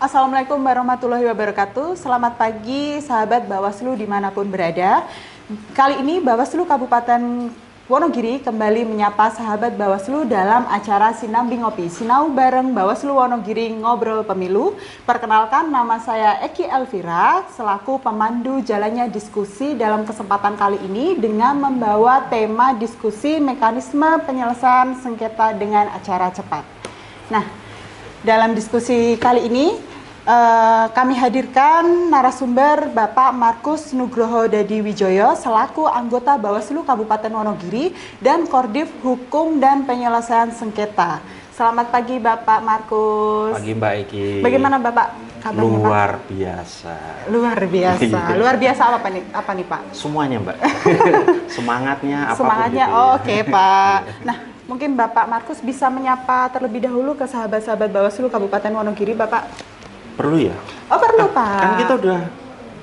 Assalamualaikum warahmatullahi wabarakatuh. Selamat pagi sahabat Bawaslu dimanapun berada. Kali ini Bawaslu Kabupaten Wonogiri kembali menyapa sahabat Bawaslu dalam acara Sinambi Ngopi, Sinau bareng Bawaslu Wonogiri Ngobrol Pemilu. Perkenalkan, nama saya Eki Elvira selaku pemandu jalannya diskusi dalam kesempatan kali ini dengan membawa tema diskusi mekanisme penyelesaian sengketa dengan acara cepat. Nah, dalam diskusi kali ini kami hadirkan narasumber Bapak Markus Nugroho Dadi Wijoyo selaku anggota Bawaslu Kabupaten Wonogiri dan Kordif Hukum dan Penyelesaian Sengketa. Selamat pagi Bapak Markus. Pagi Mbak Eki. Bagaimana Bapak kabarnya? Luar biasa. Luar biasa. Luar biasa apa nih Pak? Semuanya Mbak. Semangatnya apapun. Semangatnya gitu, oke Pak. Nah, mungkin Bapak Markus bisa menyapa terlebih dahulu ke sahabat-sahabat Bawaslu Kabupaten Wonogiri Bapak. Perlu ya? Oh perlu Pak. Kan kita udah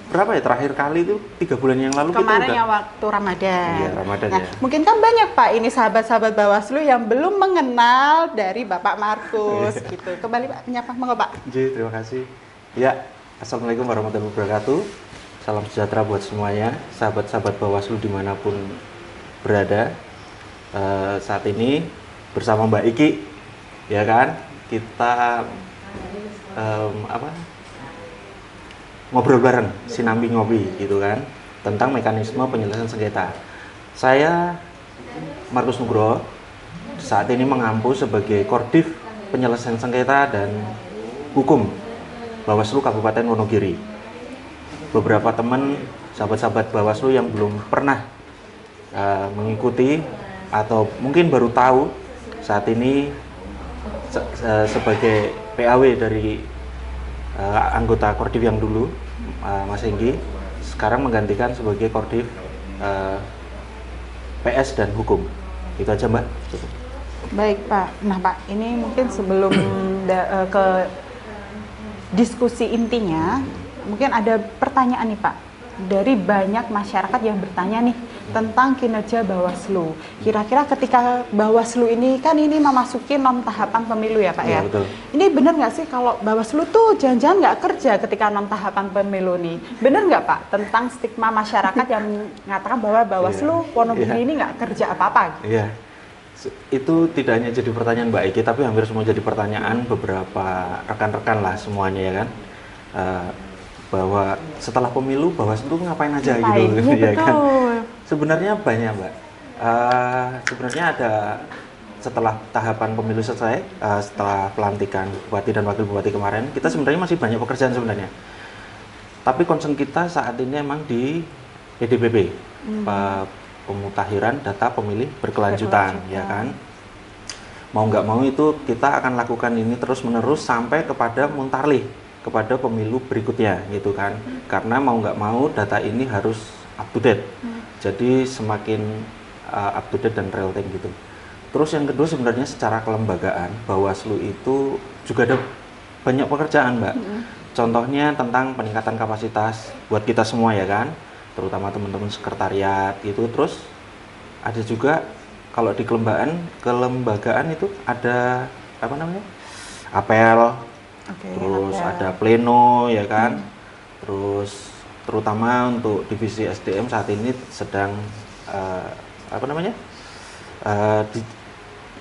berapa ya terakhir kali itu 3 bulan yang lalu kemarin kita udah. yang waktu Ramadan. Iya Ramadan Nah, ya. mungkin kan banyak Pak ini sahabat-sahabat Bawaslu yang belum mengenal dari Bapak Markus gitu. Kembali Pak menyapa, monggo Pak. Terima kasih. Ya, Assalamualaikum warahmatullahi wabarakatuh. Salam sejahtera buat semuanya, sahabat-sahabat Bawaslu dimanapun berada. Saat ini bersama Mbak Iki, ya kan? Kita ngobrol bareng, sinambi ngopi gitu kan, tentang mekanisme penyelesaian sengketa. Saya Markus Nugroho saat ini mengampu sebagai Kordif Penyelesaian Sengketa dan Hukum Bawaslu Kabupaten Wonogiri. Beberapa teman sahabat-sahabat Bawaslu yang belum pernah mengikuti atau mungkin baru tahu saat ini sebagai PAW dari anggota Kordif yang dulu, Mas Enggi, sekarang menggantikan sebagai Kordif PS dan Hukum. Itu aja Mbak. Baik Pak. Nah Pak, ini mungkin sebelum ke diskusi intinya, mungkin ada pertanyaan nih Pak. Dari banyak masyarakat yang bertanya nih tentang kinerja Bawaslu. Kira-kira ketika Bawaslu ini kan ini memasuki non tahapan pemilu ya Pak ya? Betul. Ini benar nggak sih kalau Bawaslu tuh jangan-jangan nggak kerja ketika non tahapan pemilu nih? Benar nggak Pak tentang stigma masyarakat yang mengatakan bahwa Bawaslu Wonogiri ini nggak kerja apa-apa? Iya. Itu tidak hanya jadi pertanyaan Mbak Eki, tapi hampir semua jadi pertanyaan beberapa rekan-rekan lah semuanya ya kan. Bahwa setelah pemilu Bawaslu ngapain aja gitu ya kan. Sebenarnya banyak Mbak. Sebenarnya ada setelah tahapan pemilu selesai, setelah pelantikan bupati dan wakil bupati kemarin, kita sebenarnya masih banyak pekerjaan sebenarnya. Tapi concern kita saat ini emang di PDPB, pemutahiran data pemilih berkelanjutan, ya kan. Mau nggak mau itu kita akan lakukan ini terus menerus sampai kepada muntarlih, kepada pemilu berikutnya gitu kan. Karena mau nggak mau data ini harus up to date. Jadi semakin up to date dan real time gitu. Terus yang kedua sebenarnya secara kelembagaan Bawaslu itu juga ada banyak pekerjaan Mbak. Contohnya tentang peningkatan kapasitas buat kita semua ya kan, terutama teman-teman sekretariat gitu. Terus ada juga kalau di kelembagaan itu ada apa namanya? Apel. Terus ada pleno ya kan. Terus terutama untuk divisi SDM saat ini sedang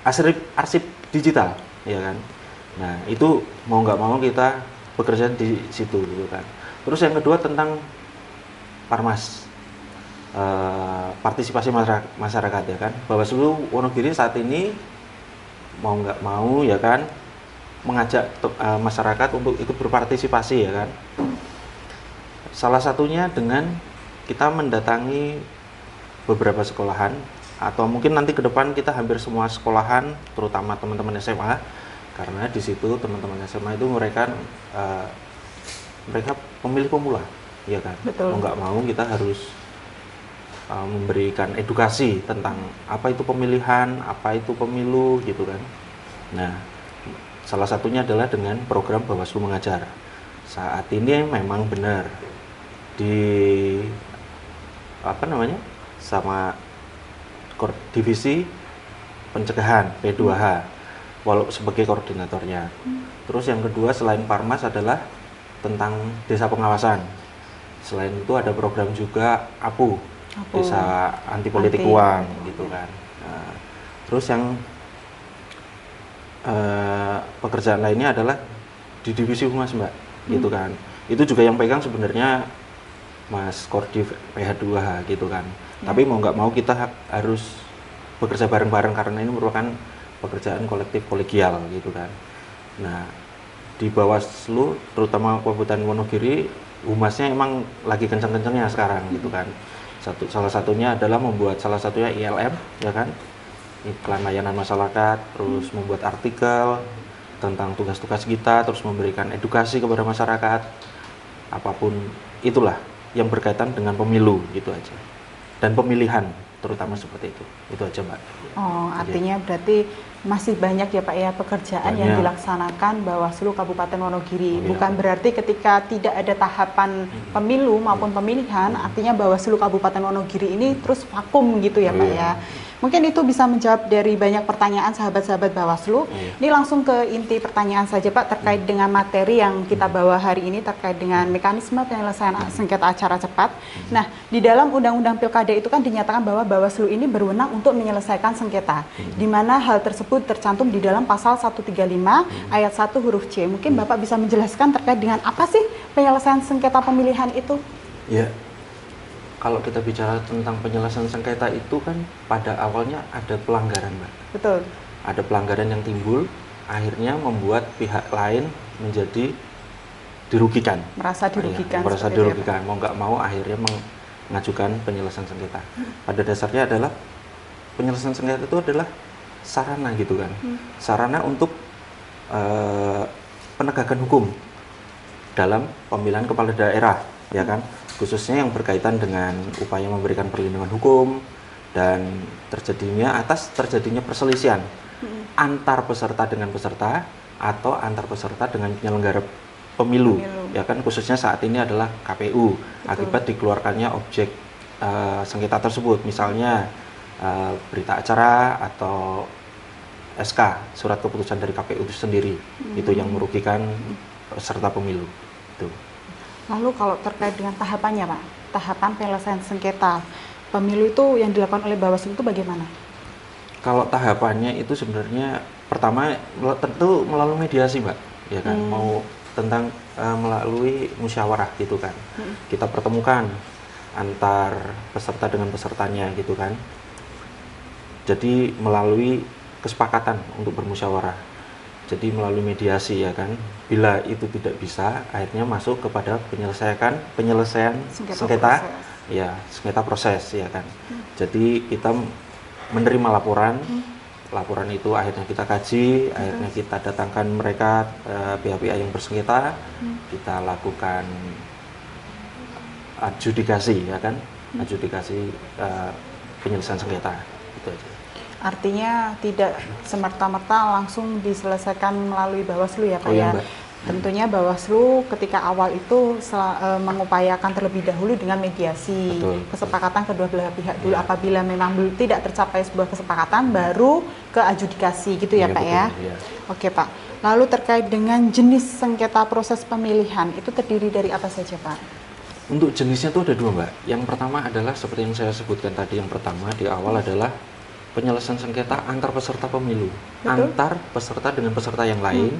arsip digital ya kan. Nah itu mau nggak mau kita bekerja di situ gitu kan. Terus yang kedua tentang Parmas, partisipasi masyarakat ya kan. Bawaslu Wonogiri saat ini mau nggak mau ya kan mengajak masyarakat untuk ikut berpartisipasi ya kan. Salah satunya dengan kita mendatangi beberapa sekolahan atau mungkin nanti ke depan kita hampir semua sekolahan, terutama teman-teman SMA, karena di situ teman-teman SMA itu mereka pemilih pemula, ya kan. Betul. Mau nggak mau kita harus memberikan edukasi tentang apa itu pemilihan, apa itu pemilu gitu kan. Nah, salah satunya adalah dengan program Bawaslu Mengajar. Saat ini memang benar di sama divisi pencegahan P2H sebagai koordinatornya. Terus yang kedua selain Parmas adalah tentang desa pengawasan. Selain itu ada program juga APU, Desa Anti Politik Uang gitu kan. Nah, terus yang pekerjaan lainnya adalah di divisi humas Mbak, gitu kan. Itu juga yang pegang sebenarnya Mas Kordi PH2H gitu kan. Tapi mau nggak mau kita harus bekerja bareng-bareng karena ini merupakan pekerjaan kolektif kolegial gitu kan. Nah, di Bawaslu terutama Kabupaten Wonogiri humasnya emang lagi kencang-kencangnya sekarang gitu kan. Salah satunya adalah membuat salah satunya ILM ya kan, iklan layanan masyarakat, terus membuat artikel tentang tugas-tugas kita, terus memberikan edukasi kepada masyarakat, apapun itulah yang berkaitan dengan pemilu gitu aja, dan pemilihan terutama seperti itu aja Mbak. Oh, artinya berarti masih banyak ya Pak ya pekerjaan yang dilaksanakan Bawaslu Kabupaten Wonogiri. Bukan berarti ketika tidak ada tahapan pemilu maupun pemilihan, artinya Bawaslu Kabupaten Wonogiri ini terus vakum gitu ya Pak ya. Mungkin itu bisa menjawab dari banyak pertanyaan sahabat-sahabat Bawaslu. Ini langsung ke inti pertanyaan saja Pak, terkait dengan materi yang kita bawa hari ini terkait dengan mekanisme penyelesaian sengketa acara cepat. Nah, di dalam Undang-Undang Pilkada itu kan dinyatakan bahwa Bawaslu ini berwenang untuk menyelesaikan sengketa, di mana hal tersebut tercantum di dalam pasal 135 ayat 1 huruf C. Mungkin Bapak bisa menjelaskan terkait dengan apa sih penyelesaian sengketa pemilihan itu? Ya. Kalau kita bicara tentang penyelesaian sengketa itu kan pada awalnya ada pelanggaran, Mbak. Betul. Ada pelanggaran yang timbul, akhirnya membuat pihak lain menjadi dirugikan. Merasa dirugikan. Ya, merasa dirugikan. Mau nggak mau akhirnya mengajukan penyelesaian sengketa. Pada dasarnya adalah penyelesaian sengketa itu adalah sarana gitu kan. Sarana untuk penegakan hukum dalam pemilihan kepala daerah, ya kan? Khususnya yang berkaitan dengan upaya memberikan perlindungan hukum dan terjadinya perselisihan antar peserta dengan peserta atau antar peserta dengan penyelenggara pemilu. Ya kan, khususnya saat ini adalah KPU. Akibat dikeluarkannya objek sengketa tersebut, misalnya berita acara atau SK, surat keputusan dari KPU itu sendiri, itu yang merugikan peserta pemilu. Itu. Lalu kalau terkait dengan tahapannya Pak, tahapan penyelesaian sengketa pemilu itu yang dilakukan oleh Bawaslu itu bagaimana? Kalau tahapannya itu sebenarnya pertama tentu melalui mediasi Mbak, ya kan, mau tentang melalui musyawarah gitu kan. Kita pertemukan antar peserta dengan pesertanya gitu kan. Jadi melalui kesepakatan untuk bermusyawarah. Jadi melalui mediasi ya kan. Bila itu tidak bisa, akhirnya masuk kepada penyelesaian sengketa ya, sengketa proses ya kan. Jadi kita menerima laporan, laporan itu akhirnya kita kaji, akhirnya kita datangkan mereka pihak-pihak yang bersengketa, kita lakukan adjudikasi ya kan, adjudikasi penyelesaian sengketa itu aja. Artinya tidak semerta-merta langsung diselesaikan melalui Bawaslu ya Pak ya. Tentunya Bawaslu ketika awal itu mengupayakan terlebih dahulu dengan mediasi, kesepakatan kedua belah pihak dulu. Apabila memang tidak tercapai sebuah kesepakatan, baru ke adjudikasi gitu ya Pak ya. Oke Pak. Lalu terkait dengan jenis sengketa proses pemilihan, itu terdiri dari apa saja Pak? Untuk jenisnya itu ada dua Mbak. Yang pertama adalah seperti yang saya sebutkan tadi, yang pertama di awal adalah penyelesaian sengketa antar peserta pemilu, antar peserta dengan peserta yang lain,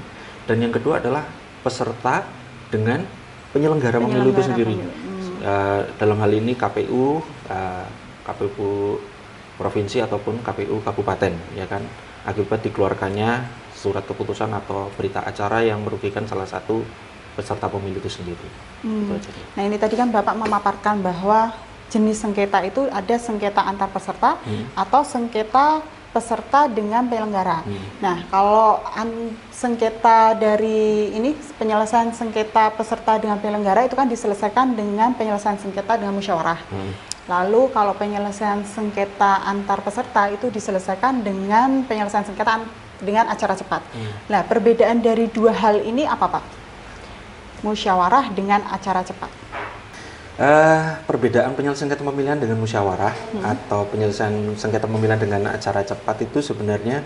dan yang kedua adalah peserta dengan penyelenggara pemilu itu sendiri. Dalam hal ini KPU, KPU provinsi ataupun KPU kabupaten, ya kan, akibat dikeluarkannya surat keputusan atau berita acara yang merugikan salah satu peserta pemilu itu sendiri. Itu aja. Nah ini tadi kan Bapak memaparkan bahwa jenis sengketa itu ada sengketa antar peserta atau sengketa peserta dengan penyelenggara. Nah, kalau sengketa dari ini penyelesaian sengketa peserta dengan penyelenggara itu kan diselesaikan dengan penyelesaian sengketa dengan musyawarah. Lalu kalau penyelesaian sengketa antar peserta itu diselesaikan dengan penyelesaian sengketa dengan acara cepat. Nah, perbedaan dari dua hal ini apa Pak? Musyawarah dengan acara cepat. Perbedaan penyelesaian sengketa pemilihan dengan musyawarah atau penyelesaian sengketa pemilihan dengan acara cepat itu sebenarnya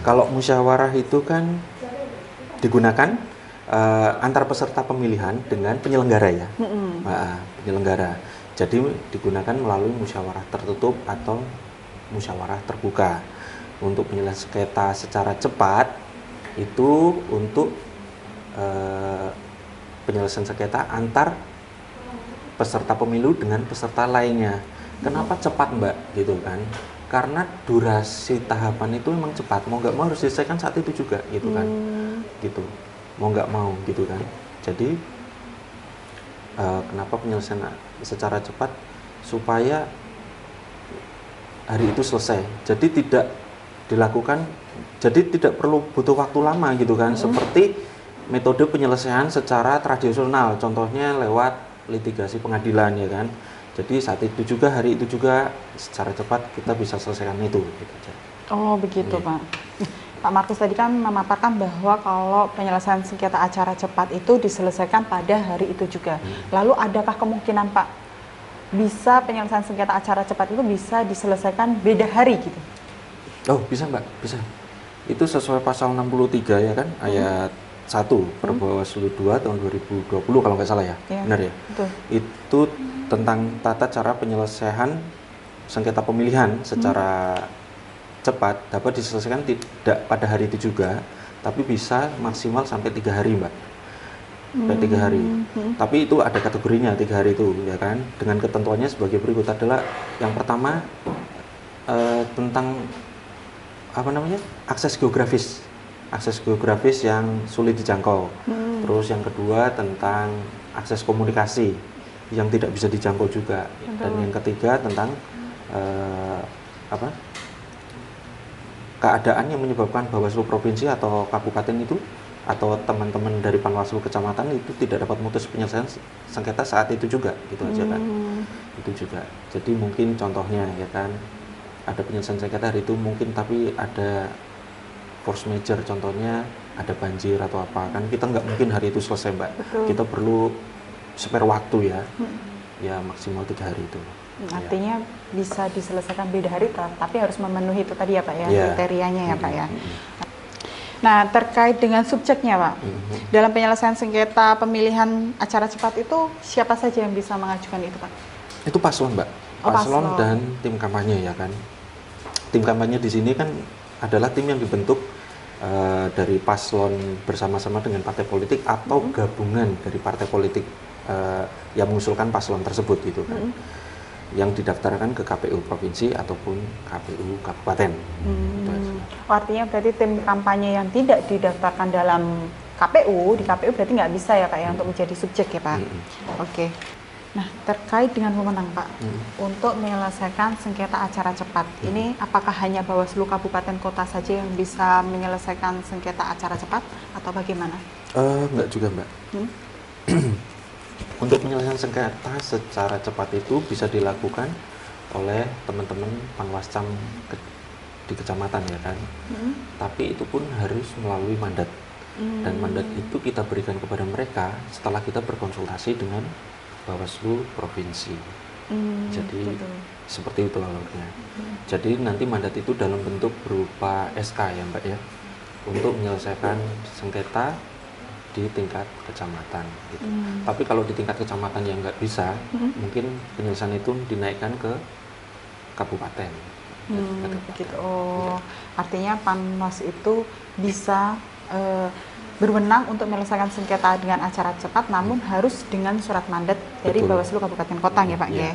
Kalau musyawarah itu kan digunakan antar peserta pemilihan dengan penyelenggara ya, penyelenggara. Jadi digunakan melalui musyawarah tertutup atau musyawarah terbuka. Untuk penyelesaian sengketa secara cepat itu untuk penyelesaian sengketa antar peserta pemilu dengan peserta lainnya. Kenapa cepat Mbak gitu kan? Karena durasi tahapan itu memang cepat, mau nggak mau harus diselesaikan saat itu juga gitu kan, gitu, mau nggak mau gitu kan. Jadi kenapa penyelesaian secara cepat? Supaya hari itu selesai. Jadi tidak dilakukan, jadi tidak perlu butuh waktu lama gitu kan. Seperti metode penyelesaian secara tradisional, contohnya lewat litigasi pengadilan ya kan. Jadi saat itu juga, hari itu juga secara cepat kita bisa selesaikan itu gitu aja. Oh begitu Pak. Pak Markus tadi kan memaparkan bahwa kalau penyelesaian sengketa acara cepat itu diselesaikan pada hari itu juga. Lalu adakah kemungkinan Pak bisa penyelesaian sengketa acara cepat itu bisa diselesaikan beda hari gitu? Oh bisa Mbak, bisa. Itu sesuai pasal 63 ya kan, ayat 1 Perbawaslu 2 tahun 2020 kalau nggak salah ya, benar ya? Betul. Itu tentang tata cara penyelesaian sengketa pemilihan secara cepat dapat diselesaikan tidak pada hari itu juga, tapi bisa maksimal sampai 3 hari Mbak. Sampai 3 hari. Tapi itu ada kategorinya 3 hari itu ya kan. Dengan ketentuannya sebagai berikut adalah yang pertama tentang apa namanya? Akses geografis yang sulit dijangkau. Terus yang kedua tentang akses komunikasi yang tidak bisa dijangkau juga. Dan yang ketiga tentang keadaan yang menyebabkan Bawaslu provinsi atau kabupaten itu atau teman-teman dari Panwaslu kecamatan itu tidak dapat memutus penyelesaian sengketa saat itu juga, gitu aja kan. Itu juga. Jadi mungkin contohnya ya kan, ada penyelesaian sengketa hari itu mungkin tapi ada force majeure, contohnya ada banjir atau apa kan, kita nggak mungkin hari itu selesai Mbak. Betul. Kita perlu spare waktu ya, ya maksimal 3 hari itu. Artinya bisa diselesaikan beda hari, tapi harus memenuhi itu tadi ya Pak ya, kriterianya ya Pak ya. Nah terkait dengan subjeknya Pak, dalam penyelesaian sengketa pemilihan acara cepat itu siapa saja yang bisa mengajukan itu Pak? Itu paslon Mbak, paslon dan tim kampanye ya kan. Tim kampanye di sini kan adalah tim yang dibentuk dari paslon bersama-sama dengan partai politik atau gabungan dari partai politik yang mengusulkan paslon tersebut gitu kan, yang didaftarkan ke KPU provinsi ataupun KPU kabupaten. Artinya berarti tim kampanye yang tidak didaftarkan dalam KPU, di KPU berarti nggak bisa ya Pak ya untuk menjadi subjek ya Pak. Oke. Nah terkait dengan wewenang Pak untuk menyelesaikan sengketa acara cepat, ini apakah hanya Bawaslu kabupaten kota saja yang bisa menyelesaikan sengketa acara cepat atau bagaimana? Enggak juga Mbak. Untuk penyelesaian sengketa secara cepat itu bisa dilakukan oleh teman-teman Panwascam di kecamatan ya kan. Tapi itu pun harus melalui mandat. Dan mandat itu kita berikan kepada mereka setelah kita berkonsultasi dengan Bawaslu provinsi. Jadi seperti itu alurnya. Jadi nanti mandat itu dalam bentuk berupa SK ya Mbak ya, untuk menyelesaikan sengketa di tingkat kecamatan gitu. Tapi kalau di tingkat kecamatan yang nggak bisa, mungkin penyelesaian itu dinaikkan ke kabupaten. Gitu. Oh, artinya Panwas itu bisa berwenang untuk menyelesaikan sengketa dengan acara cepat, namun harus dengan surat mandat dari Bawaslu Kabupaten Kota ya Pak ya.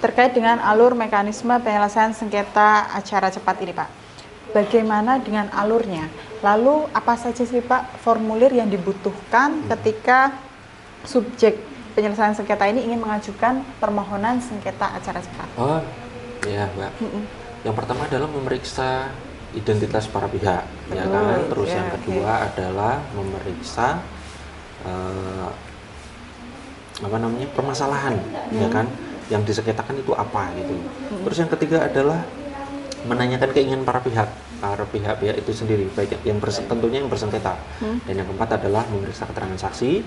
Terkait dengan alur mekanisme penyelesaian sengketa acara cepat ini Pak, bagaimana dengan alurnya? Lalu apa saja sih Pak formulir yang dibutuhkan ketika subjek penyelesaian sengketa ini ingin mengajukan permohonan sengketa acara cepat? Oh, ya Mbak. Yang pertama adalah memeriksa identitas para pihak, ya kan. Terus yang kedua adalah memeriksa permasalahan, ya kan, yang disengketakan itu apa gitu. Terus yang ketiga adalah menanyakan keinginan para pihak itu sendiri, baik yang tentunya yang bersengketa. Dan yang keempat adalah memeriksa keterangan saksi.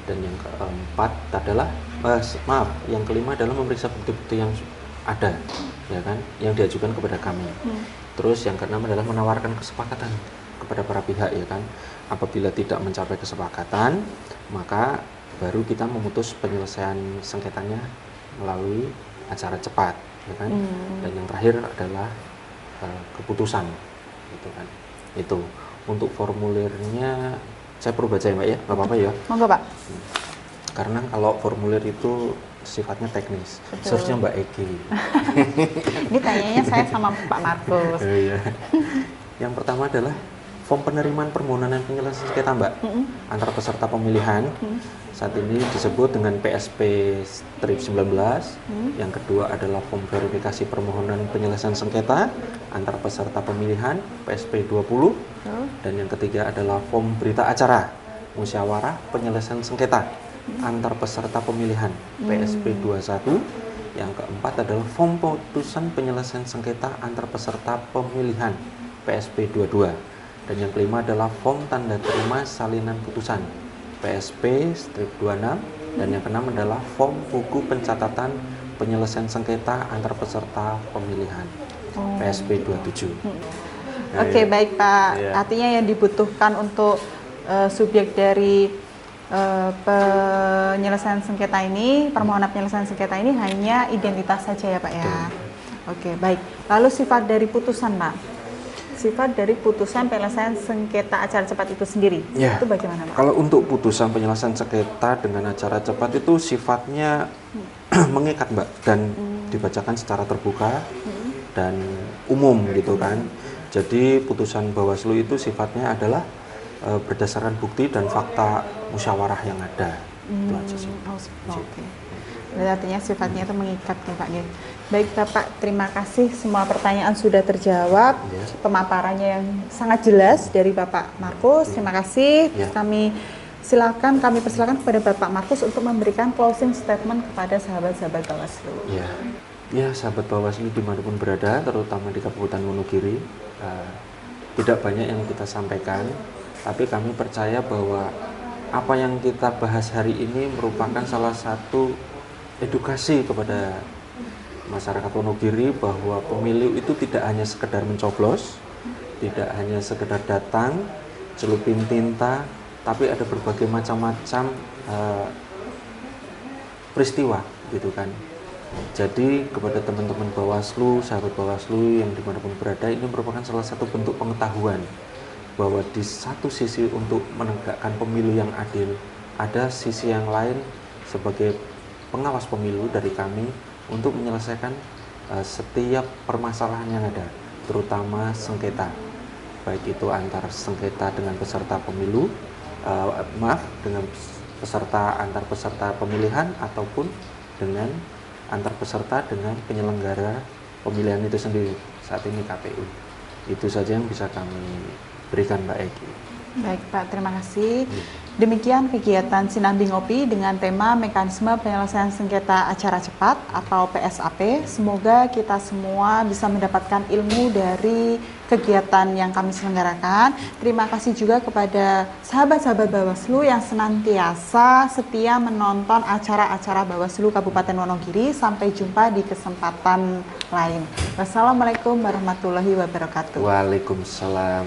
Dan yang keempat adalah yang kelima adalah memeriksa bukti-bukti yang ada, ya kan, yang diajukan kepada kami. Terus yang keenam adalah menawarkan kesepakatan kepada para pihak, ya kan. Apabila tidak mencapai kesepakatan, maka baru kita memutus penyelesaian sengketanya melalui acara cepat, ya kan. Dan yang terakhir adalah keputusan, gitu kan. Itu untuk formulirnya saya perlu baca ya Mbak ya, nggak apa-apa ya? Monggo Pak. Karena kalau formulir itu sifatnya teknis, seharusnya Mbak Eki. Ini tanyanya saya sama Pak Markus. Iya. Yang pertama adalah form penerimaan permohonan dan penyelesaian sengketa Mbak, antar peserta pemilihan. Saat ini disebut dengan PSP-19. Yang kedua adalah form verifikasi permohonan penyelesaian sengketa antar peserta pemilihan, PSP-20. Dan yang ketiga adalah form berita acara musyawarah penyelesaian sengketa antar peserta pemilihan, PSP-21. Yang keempat adalah form putusan penyelesaian sengketa antar peserta pemilihan, PSP-22. Dan yang kelima adalah form tanda terima salinan putusan, PSP-26. Dan yang keenam adalah form buku pencatatan penyelesaian sengketa antar peserta pemilihan, PSP-27. Oke, baik Pak. Artinya yang dibutuhkan untuk subjek dari penyelesaian sengketa ini, permohonan penyelesaian sengketa ini hanya identitas saja ya Pak ya. Oke, baik. Lalu sifat dari putusan Pak, sifat dari putusan penyelesaian sengketa acara cepat itu sendiri, itu bagaimana Pak? Kalau untuk putusan penyelesaian sengketa dengan acara cepat itu sifatnya mengikat Mbak, dan dibacakan secara terbuka dan umum gitu kan. Jadi putusan Bawaslu itu sifatnya adalah berdasarkan bukti dan fakta musyawarah yang ada. Itu aja sih. Oke. Berarti artinya sifatnya itu mengikat nih Pak. Baik Bapak, terima kasih, semua pertanyaan sudah terjawab. Pemaparannya yang sangat jelas dari Bapak Markus. Terima kasih. Kami persilakan kepada Bapak Markus untuk memberikan closing statement kepada sahabat-sahabat Bawaslu. Ya, sahabat Bawaslu dimanapun berada, terutama di Kabupaten Wonogiri, tidak banyak yang kita sampaikan, tapi kami percaya bahwa apa yang kita bahas hari ini merupakan salah satu edukasi kepada masyarakat Wonogiri bahwa pemilu itu tidak hanya sekedar mencoblos, tidak hanya sekedar datang, celupin tinta, tapi ada berbagai macam-macam peristiwa, gitu kan. Jadi kepada teman-teman Bawaslu, sahabat Bawaslu yang dimanapun berada, ini merupakan salah satu bentuk pengetahuan bahwa di satu sisi untuk menegakkan pemilu yang adil, ada sisi yang lain sebagai pengawas pemilu dari kami untuk menyelesaikan setiap permasalahan yang ada, terutama sengketa, baik itu antar sengketa dengan peserta pemilu, dengan antar peserta pemilihan, ataupun dengan antar peserta dengan penyelenggara pemilihan itu sendiri, saat ini KPU. Itu saja yang bisa kami berikan Mbak Eki. Baik Pak, terima kasih. Demikian kegiatan Sinambi Ngopi dengan tema Mekanisme Penyelesaian Sengketa Acara Cepat atau PSAP. Semoga kita semua bisa mendapatkan ilmu dari kegiatan yang kami selenggarakan. Terima kasih juga kepada sahabat-sahabat Bawaslu yang senantiasa setia menonton acara-acara Bawaslu Kabupaten Wonogiri. Sampai jumpa di kesempatan lain. Wassalamualaikum warahmatullahi wabarakatuh. Waalaikumsalam.